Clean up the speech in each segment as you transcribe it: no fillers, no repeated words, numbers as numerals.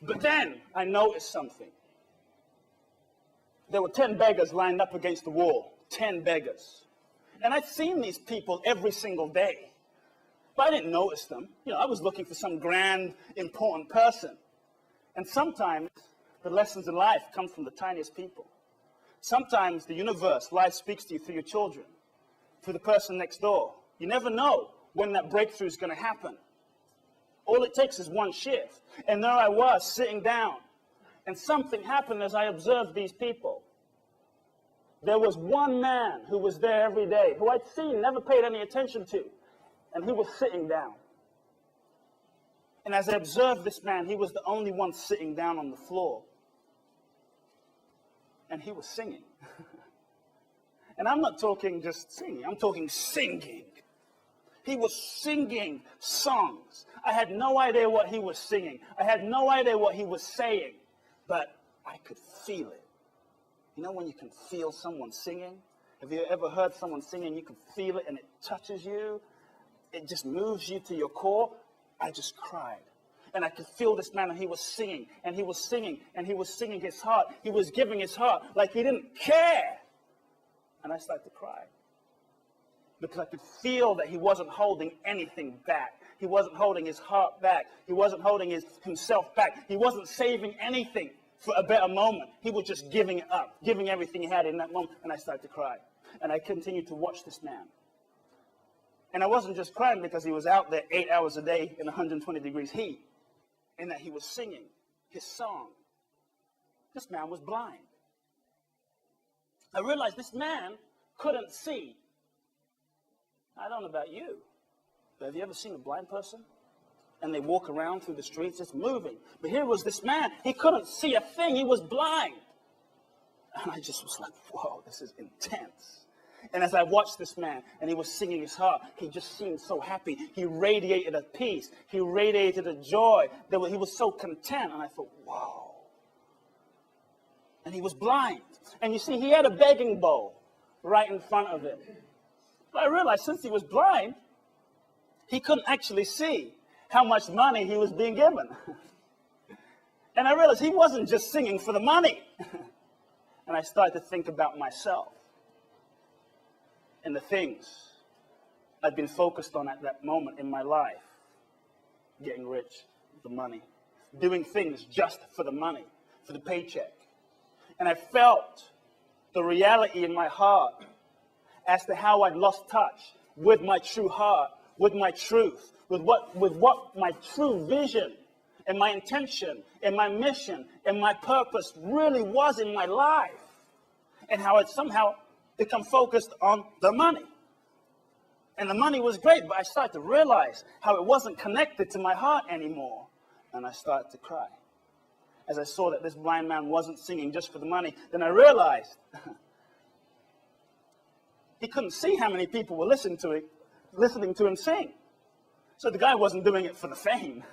But then I noticed something. There were 10 beggars lined up against the wall. 10 beggars. And I'd seen these people every single day. But I didn't notice them. I was looking for some grand, important person. And sometimes the lessons in life come from the tiniest people. Sometimes the universe, life speaks to you through your children, through the person next door. You never know when that breakthrough is going to happen. All it takes is one shift. And there I was, sitting down. And something happened as I observed these people. There was one man who was there every day, who I'd seen, never paid any attention to. And he was sitting down. And as I observed this man, he was the only one sitting down on the floor. And he was singing. And I'm not talking just singing, I'm talking singing. He was singing songs. I had no idea what he was singing. I had no idea what he was saying. But I could feel it. You know when you can feel someone singing? Have you ever heard someone singing, you can feel it and it touches you? It just moves you to your core? I just cried. And I could feel this man, and he was singing, and he was singing, and he was singing his heart. He was giving his heart like he didn't care. And I started to cry. Because I could feel that he wasn't holding anything back. He wasn't holding his heart back. He wasn't holding himself back. He wasn't saving anything for a better moment. He was just giving it up, giving everything he had in that moment. And I started to cry. And I continued to watch this man. And I wasn't just crying because he was out there 8 hours a day in 120 degrees heat, and that he was singing his song. This man was blind. I realized this man couldn't see. I don't know about you, but have you ever seen a blind person? And they walk around through the streets, it's moving. But here was this man, he couldn't see a thing, he was blind. And I just was like, whoa, this is intense. And as I watched this man, and he was singing his heart, he just seemed so happy. He radiated a peace. He radiated a joy. He was so content. And I thought, whoa. And he was blind. And you see, he had a begging bowl right in front of him. But I realized since he was blind, he couldn't actually see how much money he was being given. And I realized he wasn't just singing for the money. And I started to think about myself and the things I'd been focused on at that moment in my life. Getting rich, the money. Doing things just for the money, for the paycheck. And I felt the reality in my heart as to how I'd lost touch with my true heart, with my truth, with what my true vision and my intention and my mission and my purpose really was in my life. And how I'd somehow become focused on the money. And the money was great, but I started to realize how it wasn't connected to my heart anymore. And I started to cry. As I saw that this blind man wasn't singing just for the money, then I realized he couldn't see how many people were listening to him sing. So the guy wasn't doing it for the fame,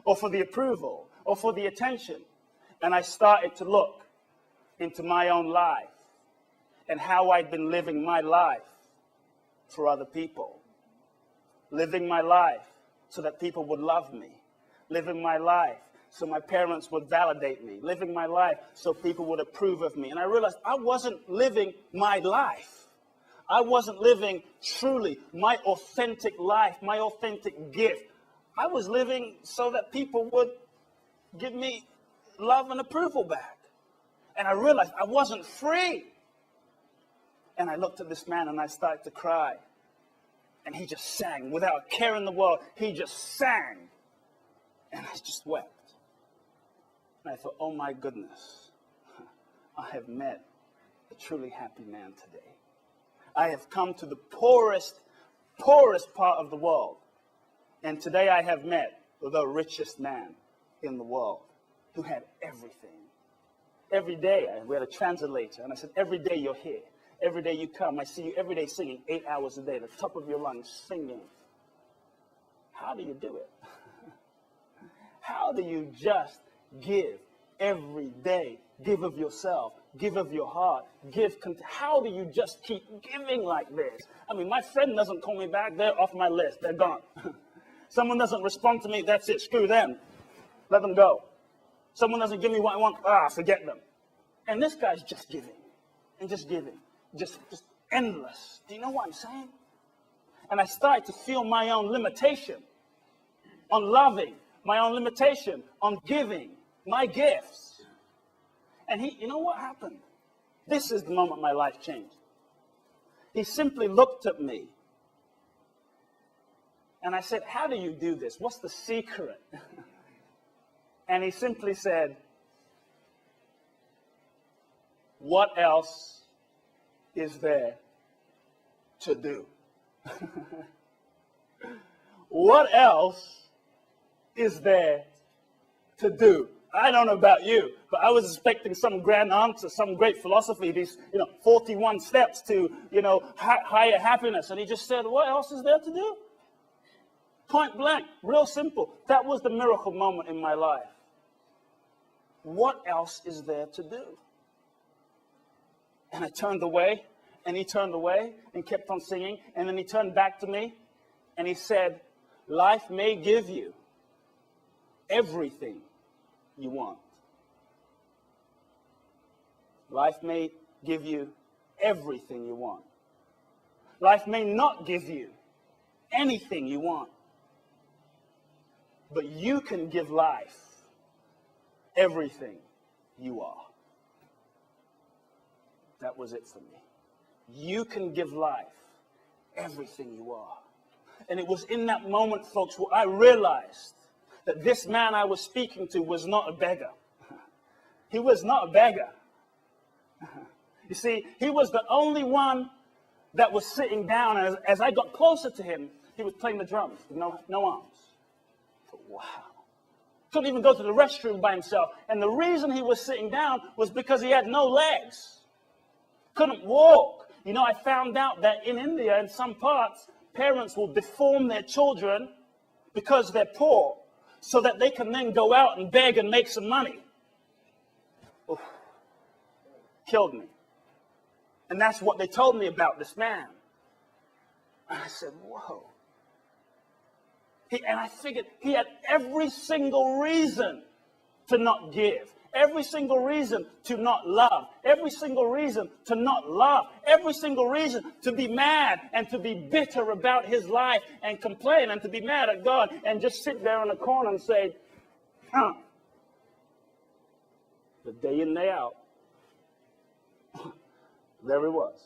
or for the approval, or for the attention. And I started to look into my own life, and how I'd been living my life for other people. Living my life so that people would love me. Living my life so my parents would validate me. Living my life so people would approve of me. And I realized I wasn't living my life. I wasn't living truly my authentic life, my authentic gift. I was living so that people would give me love and approval back. And I realized I wasn't free. And I looked at this man and I started to cry. And he just sang without a care in the world. He just sang. And I just wept. And I thought, oh my goodness, I have met a truly happy man today. I have come to the poorest part of the world. And today I have met the richest man in the world who had everything. Every day we had a translator. And I said, every day you're here. Every day you come, I see you every day singing 8 hours a day, the top of your lungs singing. How do you do it? How do you just give every day? Give of yourself, give of your heart, how do you just keep giving like this? I mean, my friend doesn't call me back, they're off my list, they're gone. Someone doesn't respond to me, that's it, screw them. Let them go. Someone doesn't give me what I want, forget them. And this guy's just giving, and just giving, just endless. Do you know what I'm saying? And I started to feel my own limitation on loving, my own limitation on giving my gifts. And you know what happened? This is the moment my life changed. He simply looked at me. And I said, how do you do this? What's the secret? And he simply said, what else is there to do? What else is there to do? I don't know about you, but I was expecting some grand answer, some great philosophy, these 41 steps to higher happiness. And he just said, what else is there to do? Point blank, real simple. That was the miracle moment in my life. What else is there to do? And I turned away, and he turned away and kept on singing. And then he turned back to me, and he said, life may give you everything you want. Life may give you everything you want. Life may not give you anything you want. But you can give life everything you are. That was it for me. You can give life everything you are. And it was in that moment, folks, where I realized that this man I was speaking to was not a beggar. He was not a beggar. You see, he was the only one that was sitting down. And as I got closer to him, he was playing the drums with no arms. Wow. Couldn't even go to the restroom by himself. And the reason he was sitting down was because he had no legs. Couldn't walk. I found out that in India, in some parts, parents will deform their children because they're poor so that they can then go out and beg and make some money. Oof. Killed me. And that's what they told me about this man. And I said, whoa. And I figured he had every single reason to not give. Every single reason to not love. Every single reason to not love. Every single reason to be mad and to be bitter about his life and complain and to be mad at God and just sit there in a corner and say, the day in, day out, there he was,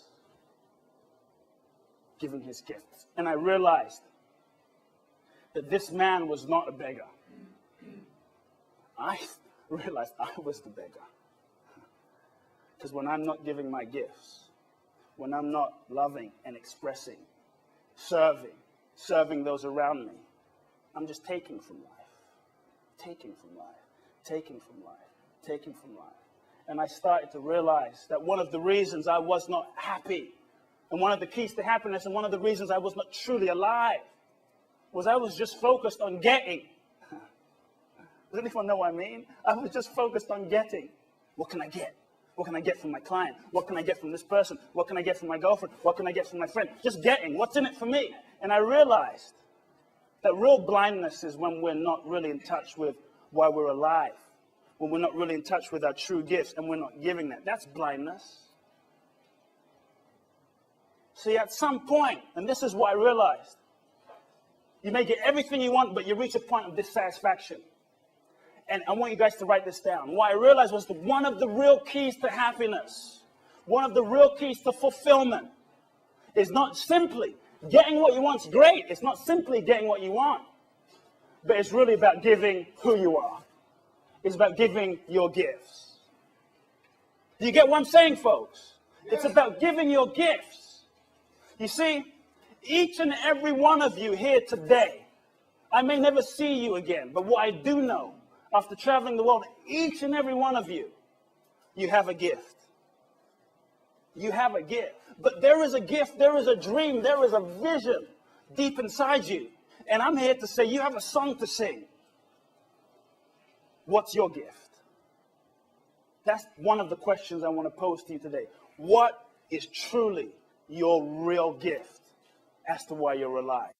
giving his gifts. And I realized that this man was not a beggar. I realized I was the beggar. Because when I'm not giving my gifts, when I'm not loving and expressing, serving those around me, I'm just taking from life, taking from life, taking from life, taking from life. And I started to realize that one of the reasons I was not happy, and one of the keys to happiness, and one of the reasons I was not truly alive, was I was just focused on getting. Does anyone know what I mean? I was just focused on getting. What can I get? What can I get from my client? What can I get from this person? What can I get from my girlfriend? What can I get from my friend? Just getting. What's in it for me? And I realized that real blindness is when we're not really in touch with why we're alive. When we're not really in touch with our true gifts and we're not giving that. That's blindness. See, at some point, and this is what I realized, you may get everything you want, but you reach a point of dissatisfaction. And I want you guys to write this down. What I realized was that one of the real keys to happiness, one of the real keys to fulfillment, is not simply getting what you want's great. It's not simply getting what you want. But it's really about giving who you are. It's about giving your gifts. Do you get what I'm saying, folks? It's about giving your gifts. You see, each and every one of you here today, I may never see you again, but what I do know, after traveling the world, each and every one of you, you have a gift. You have a gift. But there is a gift, there is a dream, there is a vision deep inside you. And I'm here to say you have a song to sing. What's your gift? That's one of the questions I want to pose to you today. What is truly your real gift as to why you're alive?